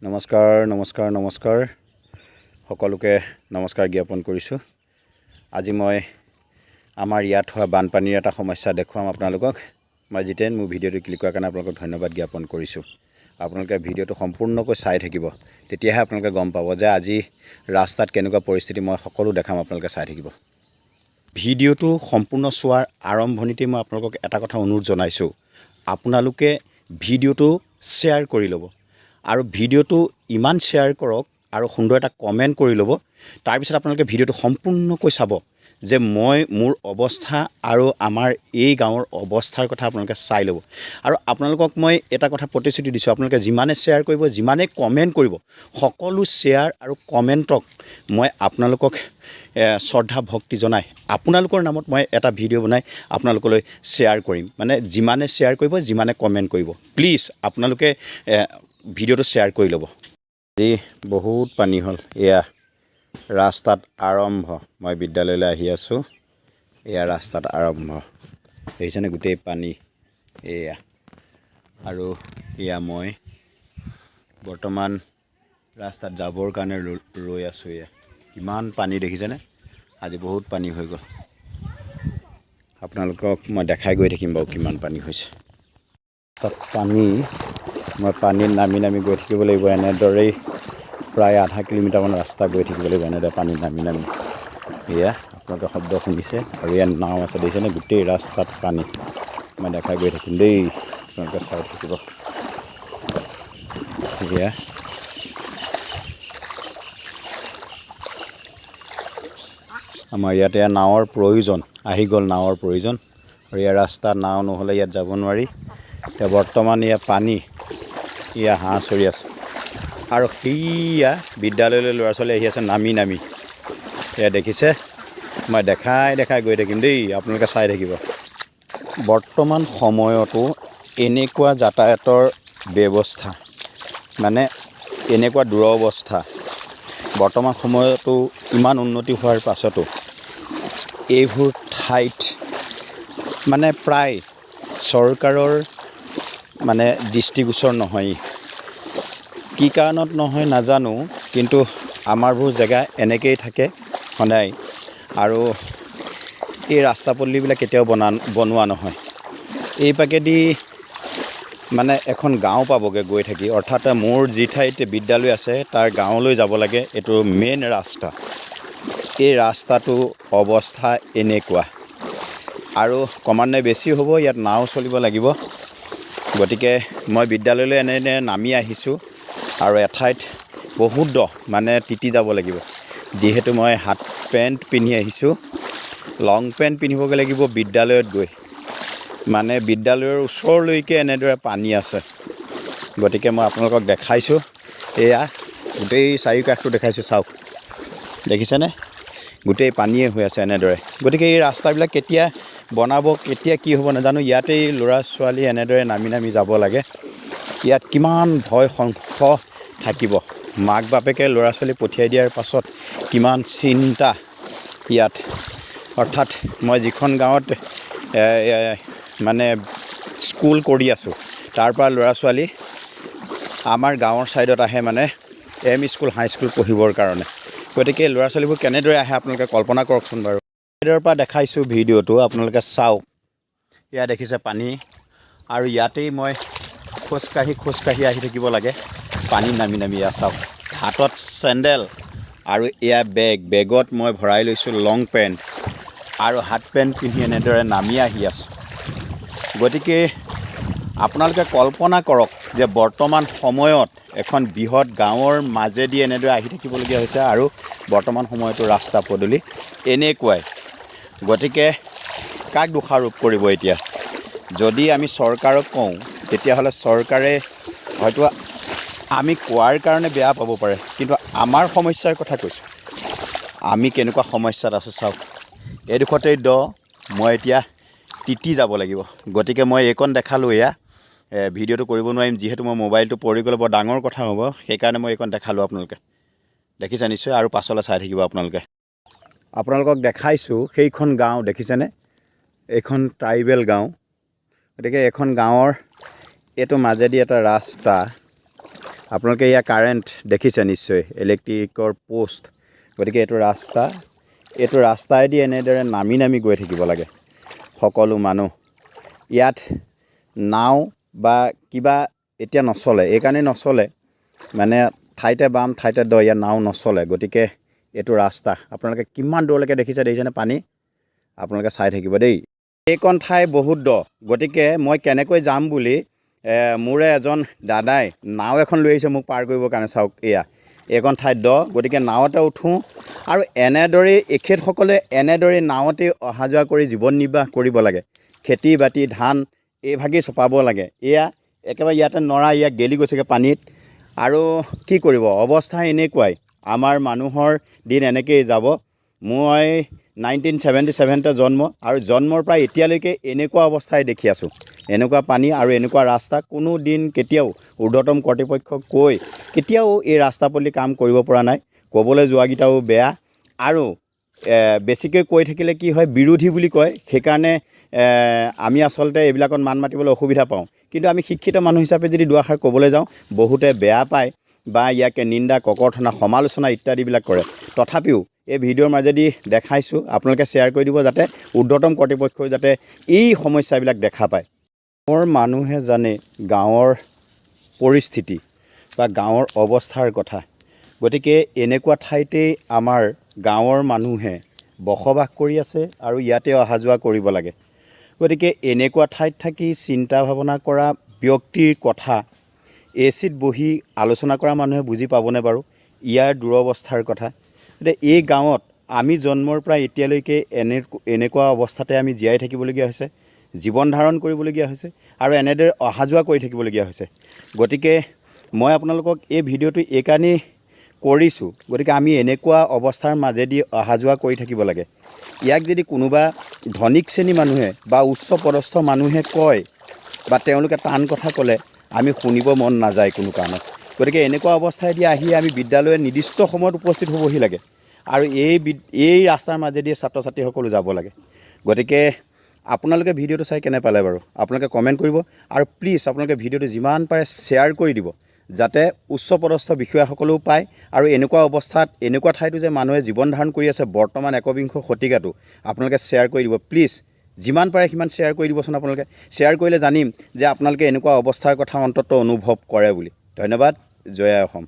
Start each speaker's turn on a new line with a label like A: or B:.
A: নমস্কাৰ নমস্কাৰ নমস্কাৰ সকলোকে নমস্কাৰ জ্ঞাপন কৰিছোঁ। আজি মই আমাৰ ইয়াত হোৱা বানপানীৰ এটা সমস্যা দেখুৱাম আপোনালোকক। মই জিতেন মোৰ ভিডিঅ'টো ক্লিক কৰাৰ কাৰণে আপোনালোকক ধন্যবাদ জ্ঞাপন কৰিছোঁ। আপোনালোকে ভিডিঅ'টো সম্পূৰ্ণকৈ চাই থাকিব, তেতিয়াহে আপোনালোকে গম পাব যে আজি ৰাস্তাত কেনেকুৱা পৰিস্থিতি। মই সকলো দেখাম, আপোনালোকে চাই থাকিব। ভিডিঅ'টো সম্পূৰ্ণ চোৱাৰ আৰম্ভণিতে মই আপোনালোকক এটা কথা অনুৰোধ জনাইছোঁ, আপোনালোকে ভিডিঅ'টো শ্বেয়াৰ কৰি ল'ব আৰু ভিডিঅ'টো ইমান শ্বেয়াৰ কৰক আৰু সুন্দৰ এটা কমেণ্ট কৰি ল'ব। তাৰপিছত আপোনালোকে ভিডিঅ'টো সম্পূৰ্ণকৈ চাব যে মই মোৰ অৱস্থা আৰু আমাৰ এই গাঁৱৰ অৱস্থাৰ কথা আপোনালোকে চাই ল'ব। আৰু আপোনালোকক মই এটা কথা প্ৰতিশ্ৰুতি দিছোঁ, আপোনালোকে যিমানে শ্বেয়াৰ কৰিব, যিমানে কমেণ্ট কৰিব, সকলো শ্বেয়াৰ আৰু কমেণ্টক মই আপোনালোকক শ্ৰদ্ধা ভক্তি জনাই আপোনালোকৰ নামত মই এটা ভিডিঅ' বনাই আপোনালোকলৈ শ্বেয়াৰ কৰিম। মানে যিমানে শ্বেয়াৰ কৰিব, যিমানে কমেণ্ট কৰিব, প্লিজ আপোনালোকে ভিডিঅ'টো শ্বেয়াৰ কৰি ল'ব। আজি বহুত পানী হ'ল। এয়া ৰাস্তাত আৰম্ভ। মই বিদ্যালয়লৈ আহি আছোঁ, এয়া ৰাস্তাত আৰম্ভ। দেখিছেনে গোটেই পানী এয়া। আৰু এয়া মই বৰ্তমান ৰাস্তাত যাবৰ কাৰণে ৰৈ আছোঁ। এয়া কিমান পানী দেখিছেনে? আজি বহুত পানী হৈ গ'ল। আপোনালোকক মই দেখাই গৈ থাকিম বাৰু কিমান পানী হৈছে। তাত পানী, মই পানীত নামি নামি গৈ থাকিব লাগিব। এনেদৰেই প্ৰায় আধা কিলোমিটাৰমান ৰাস্তা গৈ থাকিব লাগিব, এনেদৰে পানীত নামি নামি। এয়া আপোনালোকে শব্দ শুনিছে আৰু ইয়াত নাও আছে, দেখিছেনে? গোটেই ৰাস্তাত পানী। মই দেখাই গৈ থাকিম দেই, আপোনালোকে চাই থাকিব। এয়া আমাৰ ইয়াতে নাৱৰ প্ৰয়োজন, আহি গ'ল নাৱৰ প্ৰয়োজন। আৰু ইয়াৰ ৰাস্তাত নাও নহ'লে ইয়াত যাব নোৱাৰি। এতিয়া বৰ্তমান ইয়াত পানী, এয়া হাঁহ চৰি আছে। আৰু সেয়া বিদ্যালয়লৈ ল'ৰা ছোৱালী আহি আছে নামি নামি। এয়া দেখিছে? মই দেখাই দেখাই গৈ থাকিম দেই, আপোনালোকে চাই থাকিব। বৰ্তমান সময়তো এনেকুৱা যাতায়াতৰ ব্যৱস্থা, মানে এনেকুৱা দুৰৱস্থা, বৰ্তমান সময়তো ইমান উন্নতি হোৱাৰ পাছতো এইবোৰ ঠাইত মানে প্ৰায় চৰকাৰৰ মানে দৃষ্টিগোচৰ নহয়। কি কাৰণত নহয় নাজানো, কিন্তু আমাৰবোৰ জেগা এনেকেই থাকে সদায়। আৰু এই ৰাস্তা পদূলিবিলাক কেতিয়াও বনোৱা নহয়। এই পাকেদি মানে এখন গাঁও পাবগৈ গৈ থাকি, অৰ্থাৎ মোৰ যি ঠাইত বিদ্যালয় আছে তাৰ গাঁৱলৈ যাব লাগে। এইটো মেইন ৰাস্তা। এই ৰাস্তাটো অৱস্থা এনেকুৱা, আৰু ক্ৰমান্বয়ে বেছি হ'ব। ইয়াত নাও চলিব লাগিব। গতিকে মই বিদ্যালয়লৈ এনে নামি আহিছোঁ আৰু এঠাইত বহুত দ, মানে তিতি যাব লাগিব। যিহেতু মই হাফ পেণ্ট পিন্ধি আহিছোঁ, লং পেণ্ট পিন্ধিবগৈ লাগিব বিদ্যালয়ত গৈ। মানে বিদ্যালয়ৰ ওচৰলৈকে এনেদৰে পানী আছে। গতিকে মই আপোনালোকক দেখাইছোঁ, এয়া গোটেই চাৰিওকাষটো দেখাইছোঁ। চাওক, দেখিছেনে? গোটেই পানীয়ে হৈ আছে এনেদৰে। গতিকে এই ৰাস্তাবিলাক কেতিয়া বনাব, কেতিয়া কি হ'ব নাজানো। ইয়াতেই ল'ৰা ছোৱালী এনেদৰে নামি নামি যাব লাগে। ইয়াত কিমান ভয় সংশ থাকিব। মাক বাপেকে ল'ৰা ছোৱালী পঠিয়াই দিয়াৰ পাছত কিমান চিন্তা ইয়াত। অৰ্থাৎ মই যিখন গাঁৱত মানে স্কুল কৰি আছোঁ, তাৰ পৰা ল'ৰা ছোৱালী আমাৰ গাঁৱৰ ছাইডত আহে, মানে এম স্কুল হাই স্কুল পঢ়িবৰ কাৰণে। গতিকে ল'ৰা ছোৱালীবোৰ কেনেদৰে আহে আপোনালোকে কল্পনা কৰকচোন বাৰু। ছাইডৰ পৰা দেখাইছোঁ ভিডিঅ'টো, আপোনালোকে চাওক। এয়া দেখিছে পানী, আৰু ইয়াতেই মই খোজকাঢ়ি আহি থাকিব লাগে পানী নামি নামি। এয়া চাওক, হাতত চেণ্ডেল আৰু এয়া বেগত মই ভৰাই লৈছোঁ লং পেণ্ট আৰু হাফ পেণ্ট পিন্ধি এনেদৰে নামি আহি আছোঁ। গতিকে আপোনালোকে কল্পনা কৰক যে বৰ্তমান সময়ত এখন বৃহৎ গাঁৱৰ মাজেদি এনেদৰে আহি থাকিবলগীয়া হৈছে, আৰু বৰ্তমান সময়তো ৰাস্তা পদূলি এনেকুৱাই। গতিকে কাক দোষাৰোপ কৰিব এতিয়া? যদি আমি চৰকাৰক কওঁ, তেতিয়াহ'লে চৰকাৰে হয়তো আমি কোৱাৰ কাৰণে বেয়া পাব পাৰে, কিন্তু আমাৰ সমস্যাৰ কথা কৈছোঁ। আমি কেনেকুৱা সমস্যাত আছোঁ চাওক। এইডোখৰতেই দ, মই এতিয়া তিতি যাব লাগিব। গতিকে মই এইকণ দেখালোঁ। এয়া ভিডিঅ'টো কৰিব নোৱাৰিম, যিহেতু মই মোবাইলটো পৰি গ'লে বৰ ডাঙৰ কথা হ'ব। সেইকাৰণে মই এইকণ দেখালোঁ। আপোনালোকে দেখিছে নিশ্চয়, আৰু পাছলৈ চাই থাকিব আপোনালোকে। আপোনালোকক দেখাইছোঁ সেইখন গাঁও, দেখিছেনে? এইখন ট্ৰাইবেল গাঁও। গতিকে এখন গাঁৱৰ এইটো মাজেদি এটা ৰাস্তা, আপোনালোকে ইয়াৰ কাৰেণ্ট দেখিছে নিশ্চয়, ইলেক্ট্ৰিকৰ পোষ্ট। গতিকে এইটো ৰাস্তাইদি এনেদৰে নামি নামি গৈ থাকিব লাগে সকলো মানুহ। ইয়াত নাও বা কিবা এতিয়া নচলে, এইকাৰণে নচলে মানে ঠাইতে বাম ঠাইতে দ, ইয়াত নাও নচলে। গতিকে এইটো ৰাস্তা আপোনালোকে কিমান দূৰলৈকে দেখিছেনে পানী, আপোনালোকে চাই থাকিব দেই। এইকণ ঠাই বহুত দ, গতিকে মই কেনেকৈ যাম বুলি মোৰে এজন দাদাই নাও এখন লৈ আহিছে মোক পাৰ কৰিবৰ কাৰণে। চাওক এইকণ ঠাইত দ, গতিকে নাৱতে উঠোঁ আৰু এখেতসকলে এনেদৰে নাৱতে অহা যোৱা কৰি জীৱন নিৰ্বাহ কৰিব লাগে। খেতি বাতি ধান এইভাগেই চপাব লাগে। একেবাৰে ইয়াতে নৰা গেলি গৈছেগৈ পানীত। আৰু কি কৰিব, অৱস্থা এনেকুৱাই। আমাৰ মানুহৰ দিন এনেকৈয়ে যাব। মই 1977তে জন্ম, আৰু জন্মৰ পৰা এতিয়ালৈকে এনেকুৱা অৱস্থাই দেখি আছোঁ। এনেকুৱা পানী আৰু এনেকুৱা ৰাস্তা। কোনো দিন কেতিয়াও ঊৰ্ধ্বতম কৰ্তৃপক্ষক কৈ কেতিয়াও এই ৰাস্তা পদূলি কাম কৰিব পৰা নাই। ক'বলৈ যোৱাকেইটাও বেয়া, আৰু বেছিকৈ কৈ থাকিলে কি হয়, বিৰোধী বুলি কয়। সেইকাৰণে আমি আচলতে এইবিলাকত মান মাতিবলৈ অসুবিধা পাওঁ। কিন্তু আমি শিক্ষিত মানুহ হিচাপে যদি দুআষাৰ ক'বলৈ যাওঁ, বহুতে বেয়া পায় বা ইয়াকে নিন্দা ককৰ্থনা সমালোচনা ইত্যাদিবিলাক কৰে। তথাপিও এই ভিডিঅ'ৰ মাজেদি দেখাইছোঁ, আপোনালোকে শ্বেয়াৰ কৰি দিব যাতে ঊৰ্ধ্বতম কৰ্তৃপক্ষই যাতে এই সমস্যাবিলাক দেখা পায়। গাঁৱৰ মানুহে জানে গাঁৱৰ পৰিস্থিতি বা গাঁৱৰ অৱস্থাৰ কথা। গতিকে এনেকুৱা ঠাইতেই আমাৰ গাঁৱৰ মানুহে বসবাস কৰি আছে আৰু ইয়াতে অহা যোৱা কৰিব লাগে। গতিকে এনেকুৱা ঠাইত থাকি চিন্তা ভাৱনা কৰা ব্যক্তিৰ কথা এচিত বহি আলোচনা কৰা মানুহে বুজি পাবনে বাৰু ইয়াৰ দুৰৱস্থাৰ কথা? গতিকে এই গাঁৱত আমি জন্মৰ পৰা এতিয়ালৈকে এনেকুৱা অৱস্থাতে আমি জীয়াই থাকিবলগীয়া হৈছে, জীৱন ধাৰণ কৰিবলগীয়া হৈছে, আৰু এনেদৰে অহা যোৱা কৰি থাকিবলগীয়া হৈছে। গতিকে মই আপোনালোকক এই ভিডিঅ'টো এইকাৰণেই কৰিছোঁ, গতিকে আমি এনেকুৱা অৱস্থাৰ মাজেদি অহা যোৱা কৰি থাকিব লাগে। ইয়াক যদি কোনোবা ধনিক শ্ৰেণীৰ মানুহে বা উচ্চ পদস্থ মানুহে কয় বা তেওঁলোকে টান কথা ক'লে আমি শুনিব মন নাযায় কোনো কাৰণত। গতিকে এনেকুৱা অৱস্থাইদি আহি আমি বিদ্যালয়ত নিৰ্দিষ্ট সময়ত উপস্থিত হ'বহি লাগে, আৰু এই ৰাস্তাৰ মাজেদি ছাত্ৰ ছাত্ৰীসকলো যাব লাগে। গতিকে আপোনালোকে ভিডিঅ'টো চাই কেনে পালে বাৰু আপোনালোকে কমেণ্ট কৰিব, আৰু প্লিজ আপোনালোকে ভিডিঅ'টো যিমান পাৰে শ্বেয়াৰ কৰি দিব যাতে উচ্চ পদস্থ বিষয়াসকলেও পায়। আৰু এনেকুৱা অৱস্থাত এনেকুৱা ঠাইতো যে মানুহে জীৱন ধাৰণ কৰি আছে বৰ্তমান 21শ শতিকাটো, আপোনালোকে শ্বেয়াৰ কৰি দিব প্লিজ। যিমান পাৰে সিমান শ্বেয়াৰ কৰি দিবচোন। আপোনালোকে শ্বেয়াৰ কৰিলে জানিম যে আপোনালোকে এনেকুৱা অৱস্থাৰ কথা অন্ততঃ অনুভৱ কৰে বুলি। ধন্যবাদ। জয় আই অসম।